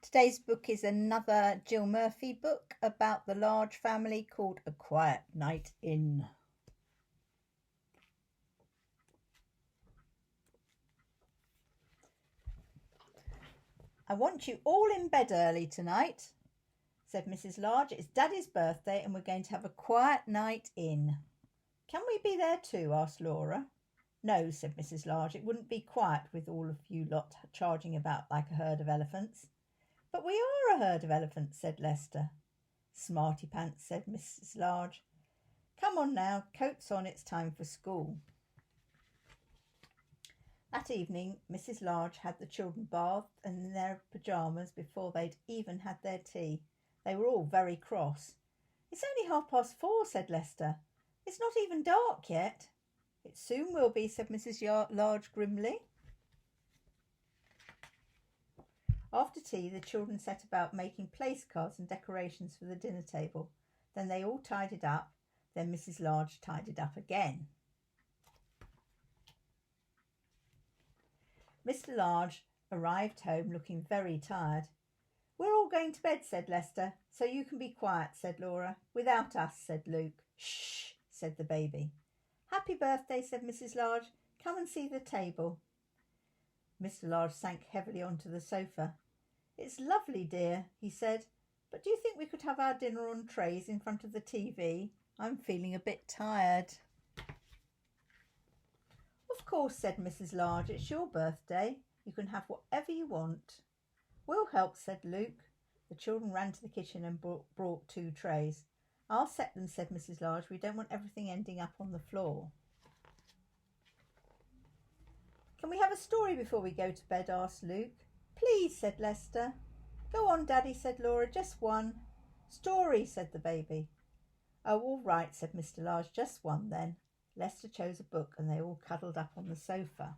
Today's book is another Jill Murphy book about the Large family called A Quiet Night In. I want you all in bed early tonight, said Mrs. Large. It's Daddy's birthday and we're going to have a quiet night in. Can we be there too? Asked Laura. No, said Mrs. Large, it wouldn't be quiet with all of you lot charging about like a herd of elephants. But we are a herd of elephants, said Lester. Smarty pants, said Mrs. Large. Come on now, coats on, it's time for school. That evening, Mrs. Large had the children bathed and in their pyjamas before they'd even had their tea. They were all very cross. It's only 4:30, said Lester. It's not even dark yet. It soon will be, said Mrs. Large grimly. After tea, the children set about making place cards and decorations for the dinner table. Then they all tidied up. Then Mrs. Large tidied up again. Mr. Large arrived home looking very tired. We're all going to bed, said Lester. So you can be quiet, said Laura. Without us, said Luke. Shh, said the baby. Happy birthday, said Mrs. Large. Come and see the table. Mr. Large sank heavily onto the sofa. It's lovely, dear, he said, but do you think we could have our dinner on trays in front of the TV? I'm feeling a bit tired. Of course, said Mrs. Large, it's your birthday. You can have whatever you want. We'll help, said Luke. The children ran to the kitchen and brought 2 trays. I'll set them, said Mrs. Large. We don't want everything ending up on the floor. Can we have a story before we go to bed? Asked Luke. Please, said Lester. Go on, Daddy, said Laura. Just one. Story, said the baby. Oh, all right, said Mr. Large. Just one then. Lester chose a book and they all cuddled up on the sofa.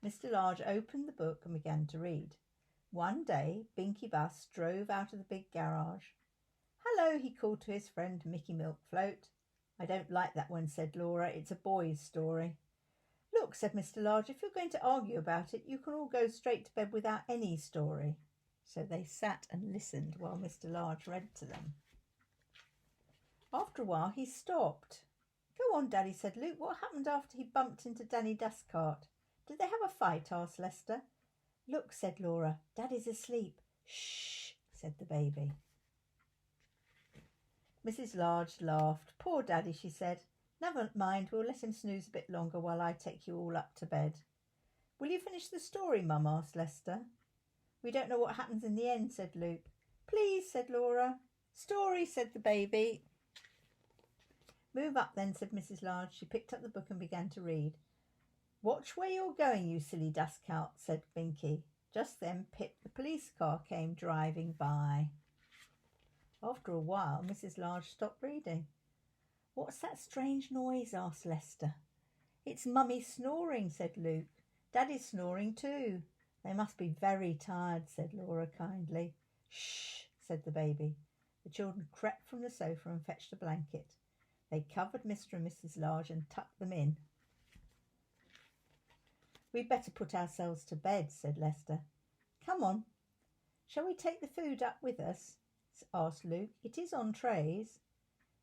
Mr. Large opened the book and began to read. One day, Binky Bus drove out of the big garage. Hello, he called to his friend Mickey Milkfloat. I don't like that one, said Laura. It's a boy's story. Look, said Mr. Large, if you're going to argue about it, you can all go straight to bed without any story. So they sat and listened while Mr. Large read to them. After a while, he stopped. Go on, Daddy, said Luke. What happened after he bumped into Danny Dustcart? Did they have a fight? Asked Lester. Look, said Laura. Daddy's asleep. Shh, said the baby. Mrs. Large laughed. Poor Daddy, she said. Never mind, we'll let him snooze a bit longer while I take you all up to bed. Will you finish the story, Mum? Asked Lester. We don't know what happens in the end, said Luke. Please, said Laura. Story, said the baby. Move up then, said Mrs. Large. She picked up the book and began to read. Watch where you're going, you silly dustcart, said Binky. Just then Pip the police car came driving by. After a while, Mrs. Large stopped reading. What's that strange noise? Asked Lester. It's Mummy snoring, said Luke. Daddy's snoring too. They must be very tired, said Laura kindly. Shh, said the baby. The children crept from the sofa and fetched a blanket. They covered Mr. and Mrs. Large and tucked them in. We'd better put ourselves to bed, said Lester. Come on. Shall we take the food up with us? Asked Luke. It is on trays.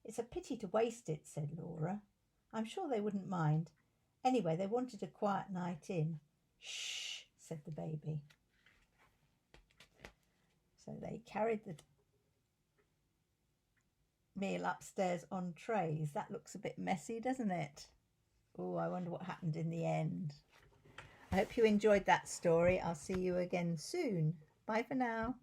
It's a pity to waste it, said Laura. I'm sure they wouldn't mind. Anyway, they wanted a quiet night in. Shh, said the baby. So they carried the meal upstairs on trays. That looks a bit messy, doesn't it? Oh, I wonder what happened in the end. I hope you enjoyed that story. I'll see you again soon. Bye for now.